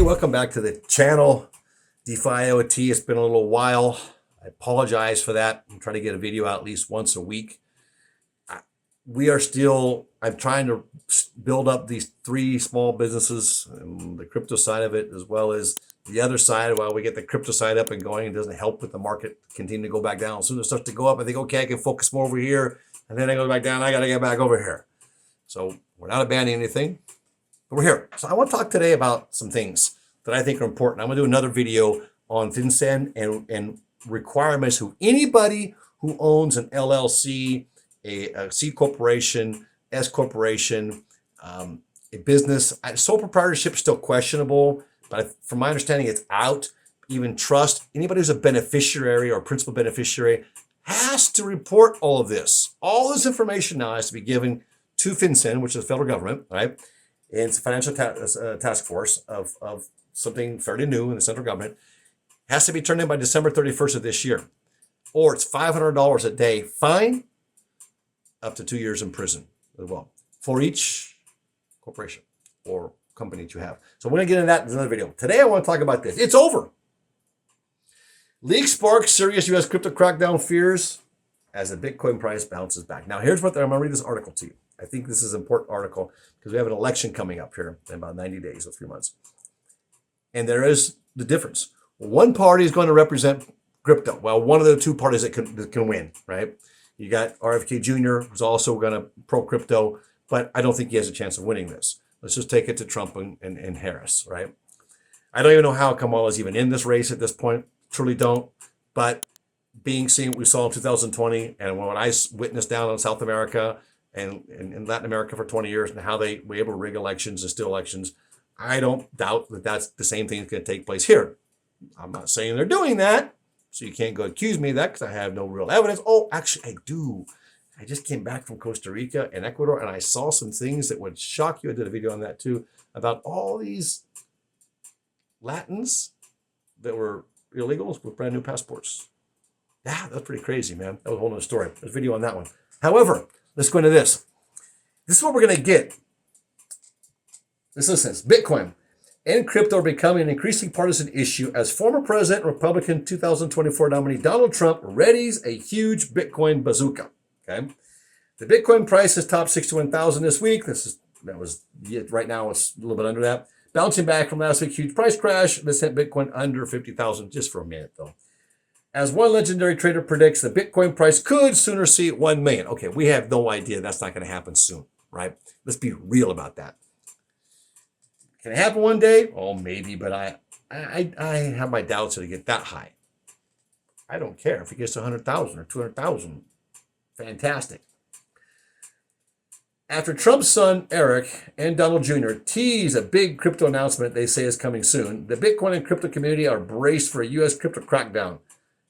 welcome back to the channel. DiFiOT, it's been a little while. I apologize for that. I'm trying to get a video out at least once a week. I'm trying to build up these 3 small businesses, the crypto side of it, as well as the other side. While we get the crypto side up and going, it doesn't help with the market continue to go back down. As soon as it starts to go up, I think, okay, I can focus more over here. And then I go back down, I got to get back over here. So we're not abandoning anything, but we're here. So I want to talk today about some things that I think are important. I'm going to do another video on FinCEN and requirements who anybody who owns an LLC, a C corporation, S corporation, a business. Sole proprietorship is still questionable, but from my understanding, it's out. Even trust, anybody who's a beneficiary or principal beneficiary has to report all of this. All this information now has to be given to FinCEN, which is the federal government, right? And it's a financial task force of something fairly new in the central government. It has to be turned in by December 31st of this year, or it's $500 a day fine, up to 2 years in prison as well, for each corporation or company that you have. So we're going to get into that in another video. Today I want to talk about this. It's over. Leak sparks serious U.S. crypto crackdown fears as the Bitcoin price bounces back. Now here's what I'm going to read this article to you. I think this is an important article because we have an election coming up here in about 90 days or 3 months. And there is the difference. One party is going to represent crypto. Well, one of the 2 parties that can win, right? You got RFK Jr., who's also going to pro-crypto, but I don't think he has a chance of winning this. Let's just take it to Trump and Harris, right? I don't even know how Kamala is even in this race at this point. Truly don't. But seeing what we saw in 2020 and what I witnessed down in South America and in Latin America for 20 years and how they were able to rig elections and steal elections, I don't doubt that that's the same thing that's going to take place here. I'm not saying they're doing that. So you can't go accuse me of that because I have no real evidence. Oh, actually, I do. I just came back from Costa Rica and Ecuador, and I saw some things that would shock you. I did a video on that too, about all these Latins that were illegals with brand new passports. Yeah, that's pretty crazy, man. That was a whole other story. There's a video on that one. However, let's go into this. This is what we're going to get. This is Bitcoin and crypto are becoming an increasingly partisan issue as former President and Republican 2024 nominee Donald Trump readies a huge Bitcoin bazooka. Okay, the Bitcoin price has topped 61,000 this week. Right now it's a little bit under that, bouncing back from last week's huge price crash. This hit Bitcoin under 50,000 just for a minute though. As one legendary trader predicts, the Bitcoin price could sooner see 1 million. Okay, we have no idea that's not going to happen soon, right? Let's be real about that. Can it happen one day? Oh, maybe, but I have my doubts that it get that high. I don't care if it gets to 100,000 or 200,000. Fantastic. After Trump's son, Eric, and Donald Jr. tease a big crypto announcement they say is coming soon, the Bitcoin and crypto community are braced for a U.S. crypto crackdown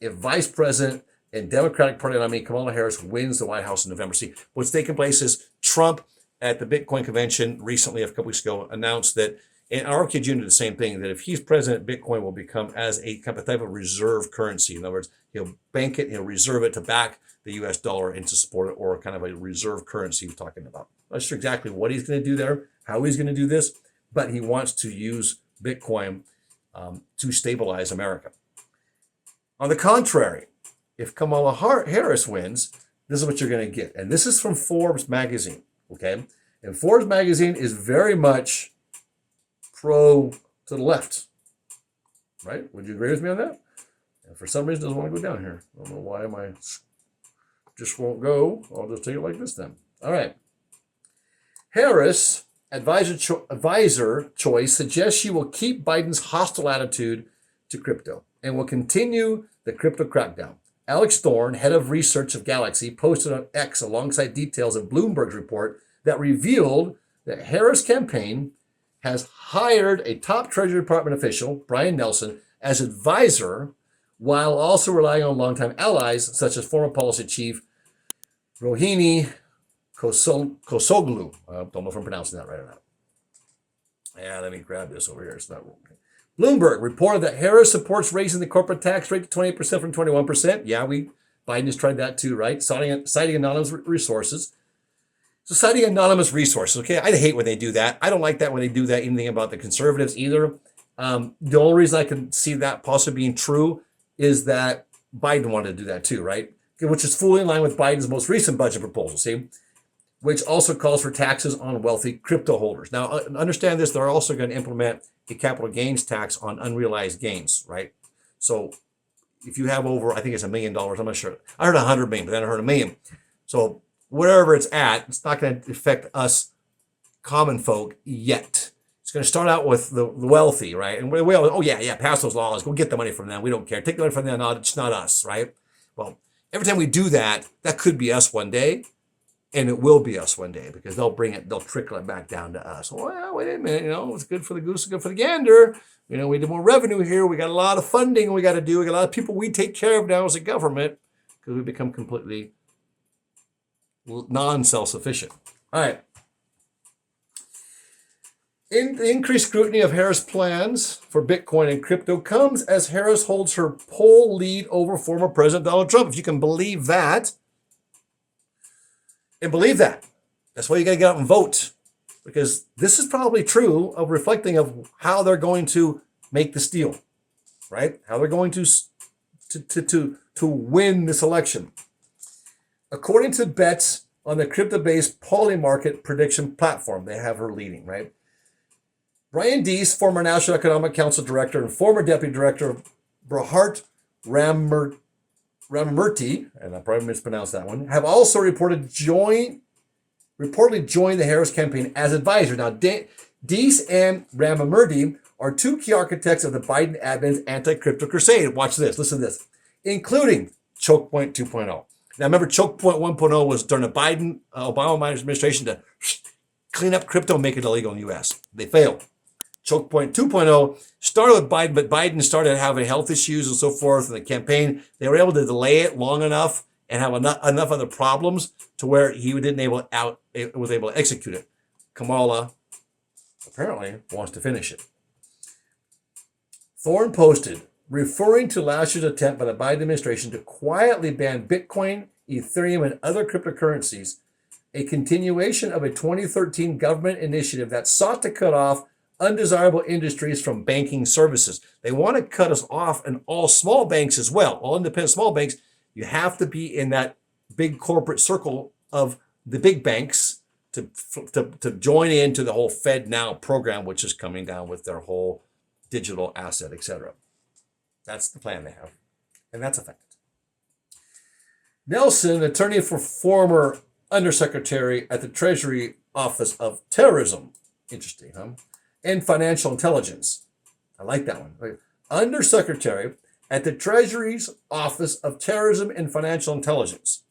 if Vice President and Democratic Party nominee Kamala Harris wins the White House in November. See, what's taking place is Trump at the Bitcoin convention recently, a couple weeks ago, announced that, and RFK Jr. did the same thing, that if he's president, Bitcoin will become as a type of reserve currency. In other words, he'll bank it, he'll reserve it to back the U.S. dollar and to support it, or kind of a reserve currency we're talking about. I'm not sure exactly what he's going to do there, how he's going to do this, but he wants to use Bitcoin to stabilize America. On the contrary, if Kamala Harris wins, this is what you're going to get. And this is from Forbes magazine. Okay, and Forbes magazine is very much pro to the left, right? Would you agree with me on that? And for some reason, it doesn't want to go down here. I don't know why my just won't go. I'll just take it like this then. All right. Harris, advisor choice, suggests she will keep Biden's hostile attitude to crypto and will continue the crypto crackdown. Alex Thorne, head of research of Galaxy, posted on X alongside details of Bloomberg's report that revealed that Harris' campaign has hired a top Treasury Department official, Brian Nelson, as advisor, while also relying on longtime allies such as former policy chief Rohini Kosoglu. I don't know if I'm pronouncing that right or not. Yeah, let me grab this over here. It's not working. Bloomberg reported that Harris supports raising the corporate tax rate to 28% from 21%. Yeah, Biden has tried that too, right? Citing anonymous resources. So citing anonymous resources, okay? I hate when they do that. I don't like that when they do that, anything about the conservatives either. The only reason I can see that possibly being true is that Biden wanted to do that too, right? Which is fully in line with Biden's most recent budget proposal, see? Which also calls for taxes on wealthy crypto holders. Now, understand this, they're also going to implement a capital gains tax on unrealized gains, right? So if you have over, I think it's $1 million, I'm not sure. I heard 100 million, but then I heard $1 million. So wherever it's at, it's not going to affect us common folk yet. It's going to start out with the wealthy, right? And we all, oh yeah, pass those laws, go get the money from them. We don't care. Take the money from them, no, it's not us, right? Well, every time we do that, that could be us one day. And it will be us one day because they'll trickle it back down to us. Well, wait a minute, it's good for the goose, it's good for the gander. We need more revenue here. We got a lot of funding we got to do. We got a lot of people we take care of now as a government because we become completely non-self-sufficient. All right. The increased scrutiny of Harris' plans for Bitcoin and crypto comes as Harris holds her poll lead over former President Donald Trump. If you can believe that. And believe that. That's why you got to get out and vote. Because this is probably true of reflecting of how they're going to make this deal. Right? How they're going to win this election. According to bets on the crypto-based Polymarket prediction platform, they have her leading, right? Brian Deese, former National Economic Council Director and former Deputy Director of Brahart Ramamurti, and I probably mispronounced that one, have also reportedly joined the Harris campaign as advisor. Now, Deese and Ramamurti are two key architects of the Biden admin's anti-crypto crusade. Watch this, listen to this, including Choke Point 2.0. Now, remember, Choke Point 1.0 was during the Obama administration to clean up crypto and make it illegal in the U.S. They failed. Choke Point 2.0 started with Biden, but Biden started having health issues and so forth in the campaign. They were able to delay it long enough and have enough other problems to where he was able to execute it. Kamala apparently wants to finish it. Thorne posted, referring to last year's attempt by the Biden administration to quietly ban Bitcoin, Ethereum, and other cryptocurrencies, a continuation of a 2013 government initiative that sought to cut off undesirable industries from banking services. They want to cut us off in all small banks as well, all independent small banks. You have to be in that big corporate circle of the big banks to join into the whole Fed Now program, which is coming down with their whole digital asset, etc. That's the plan they have, and that's a fact. Nelson, attorney for former Undersecretary at the Treasury Office of Terrorism, interesting, huh? And Financial Intelligence. I like that one. Undersecretary at the Treasury's Office of Terrorism and Financial Intelligence.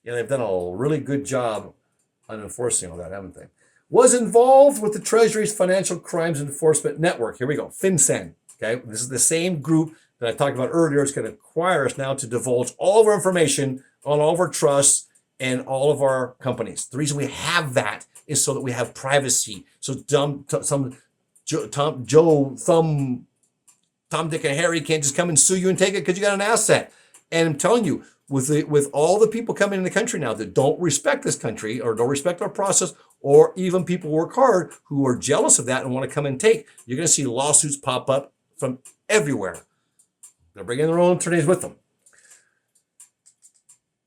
Yeah, they've done a really good job on enforcing all that, haven't they? Was involved with the Treasury's Financial Crimes Enforcement Network. Here we go, FinCEN. Okay, this is the same group that I talked about earlier. It's going to require us now to divulge all of our information on all of our trusts and all of our companies. The reason we have that is so that we have privacy. So Tom, Dick, and Harry can't just come and sue you and take it because you got an asset. And I'm telling you, with all the people coming in the country now that don't respect this country or don't respect our process, or even people work hard who are jealous of that and want to come and take, you're going to see lawsuits pop up from everywhere. They're bringing their own attorneys with them.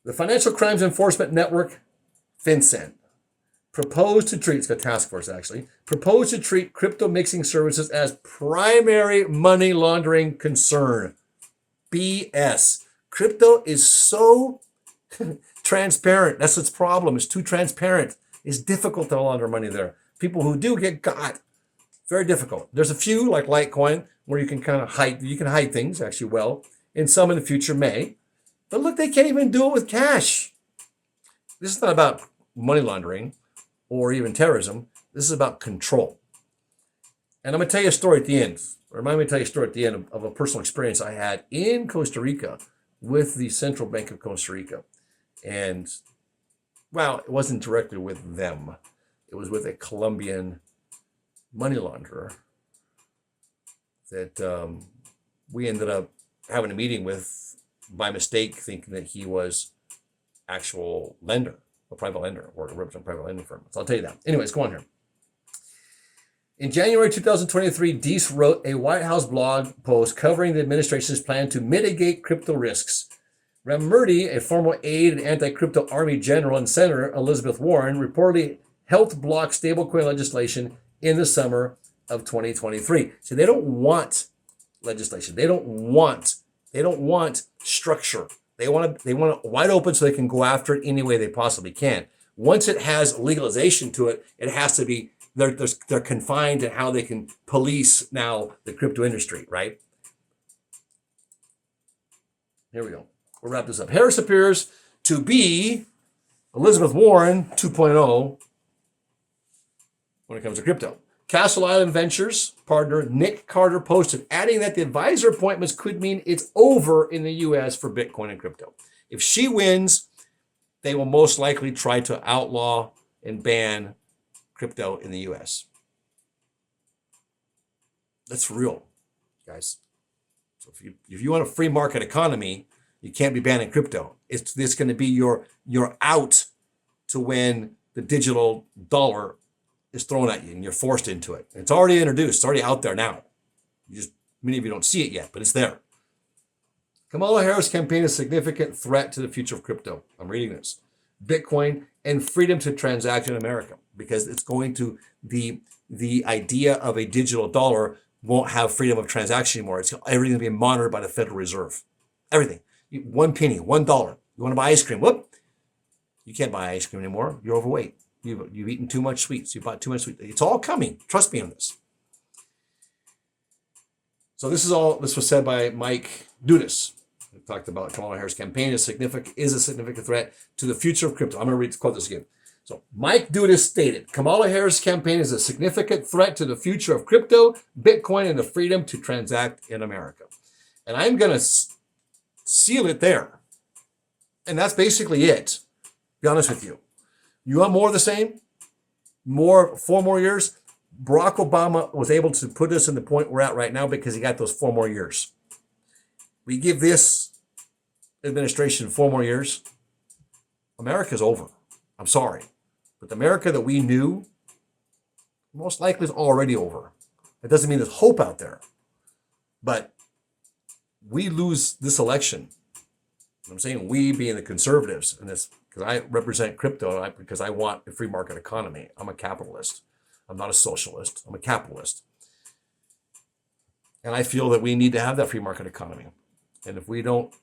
The Financial Crimes Enforcement Network, FinCEN, proposed to treat, it's a task force actually, proposed to treat crypto mixing services as primary money laundering concern. BS. Crypto is so transparent. That's its problem. It's too transparent. It's difficult to launder money there. People who do get caught, very difficult. There's a few like Litecoin where you can kind of hide things actually well, and some in the future may. But look, they can't even do it with cash. This is not about money laundering or even terrorism. This is about control. And I'm going to tell you a story at the end. Remind me to tell you a story at the end of a personal experience I had in Costa Rica with the Central Bank of Costa Rica. And, well, it wasn't directly with them. It was with a Colombian money launderer that we ended up having a meeting with by mistake, thinking that he was actual lender, a private lender, or a representative private lending firm. So I'll tell you that. Anyways, go on here. In January 2023, Deese wrote a White House blog post covering the administration's plan to mitigate crypto risks. Ramurti, a former aide and anti-crypto army general, and Senator Elizabeth Warren reportedly helped block stablecoin legislation in the summer of 2023. So they don't want legislation. They don't want structure. They want it wide open so they can go after it any way they possibly can. Once it has legalization to it, it has to be, they're confined to how they can police now the crypto industry, right? Here we go. We'll wrap this up. Harris appears to be Elizabeth Warren 2.0 when it comes to crypto. Castle Island Ventures partner Nick Carter posted, adding that the advisor appointments could mean it's over in the U.S. for Bitcoin and crypto. If she wins, they will most likely try to outlaw and ban crypto in the U.S. That's real, guys. So if you want a free market economy, you can't be banning crypto. It's going to be your out to when the digital dollar is thrown at you and you're forced into it. It's already introduced. It's already out there now. Many of you don't see it yet, but it's there. Kamala Harris campaign is a significant threat to the future of crypto. I'm reading this. Bitcoin and freedom to transact in America, because it's going to, the idea of a digital dollar won't have freedom of transaction anymore. Everything's being monitored by the Federal Reserve. Everything. 1 penny, $1. You want to buy ice cream? Whoop. You can't buy ice cream anymore. You're overweight. You've eaten too much sweets. You bought too much sweets. It's all coming. Trust me on this. So this was said by Mike Dudas. We talked about Kamala Harris campaign is a significant threat to the future of crypto. I'm going to quote this again. So Mike Dudas stated, Kamala Harris campaign is a significant threat to the future of crypto, Bitcoin, and the freedom to transact in America. And I'm going to seal it there. And that's basically it. Be honest with you. You want more of the same? 4 more years? Barack Obama was able to put us in the point we're at right now because he got those 4 more years. We give this administration 4 more years, America's over. I'm sorry. But the America that we knew most likely is already over. That doesn't mean there's hope out there. But we lose this election. I'm saying we being the conservatives in this, because I represent crypto, because I want a free market economy. I'm a capitalist. I'm not a socialist. I'm a capitalist. And I feel that we need to have that free market economy. And if we don't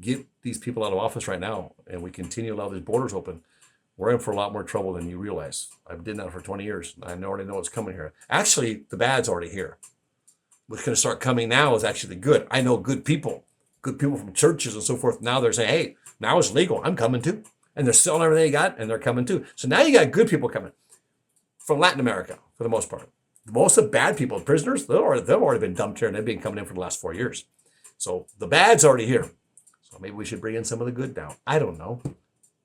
get these people out of office right now and we continue to allow these borders open, we're in for a lot more trouble than you realize. I've been that for 20 years. I already know what's coming here. Actually, the bad's already here. What's going to start coming now is actually the good. I know good people from churches and so forth. Now they're saying, hey, now it's legal. I'm coming too. And they're selling everything they got and they're coming too. So now you got good people coming from Latin America for the most part. Most of the bad people, prisoners, they've already been dumped here and they've been coming in for the last 4 years. So the bad's already here. So maybe we should bring in some of the good now. I don't know.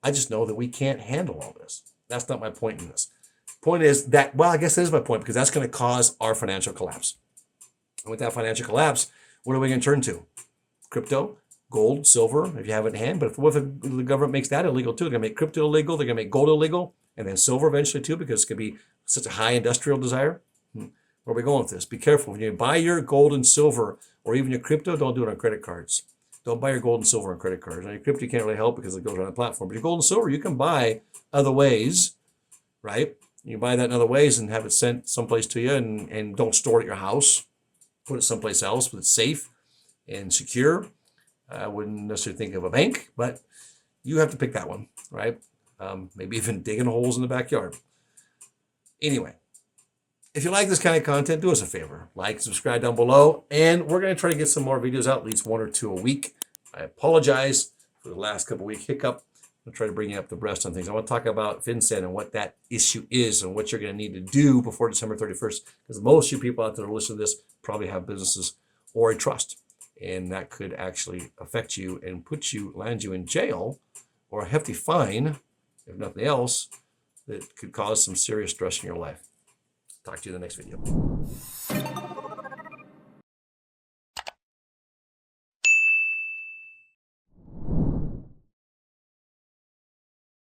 I just know that we can't handle all this. That's not my point in this. Point is that, well, I guess that is my point, because that's going to cause our financial collapse. And with that financial collapse, what are we going to turn to? Crypto, gold, silver, if you have it in hand. But what if the government makes that illegal too? They're going to make crypto illegal. They're going to make gold illegal. And then silver eventually too, because it's going to be such a high industrial desire. Where are we going with this? Be careful. When you buy your gold and silver, or even your crypto, don't do it on credit cards. Don't buy your gold and silver on credit cards. Now, your crypto you can't really help because it goes on the platform. But your gold and silver, you can buy other ways, right? You can buy that in other ways and have it sent someplace to you, and don't store it at your house. Put it someplace else, but it's safe and secure. I wouldn't necessarily think of a bank, but you have to pick that one, right? Maybe even digging holes in the backyard. Anyway, if you like this kind of content, do us a favor. Like, subscribe down below, and we're going to try to get some more videos out, at least 1 or 2 a week. I apologize for the last couple of week hiccup. I'll try to bring you up the breast on things. I want to talk about FinCEN and what that issue is and what you're going to need to do before December 31st, because most of you people out there who listen to this probably have businesses or a trust, and that could actually affect you and land you in jail or a hefty fine, if nothing else, that could cause some serious stress in your life. Talk to you in the next video.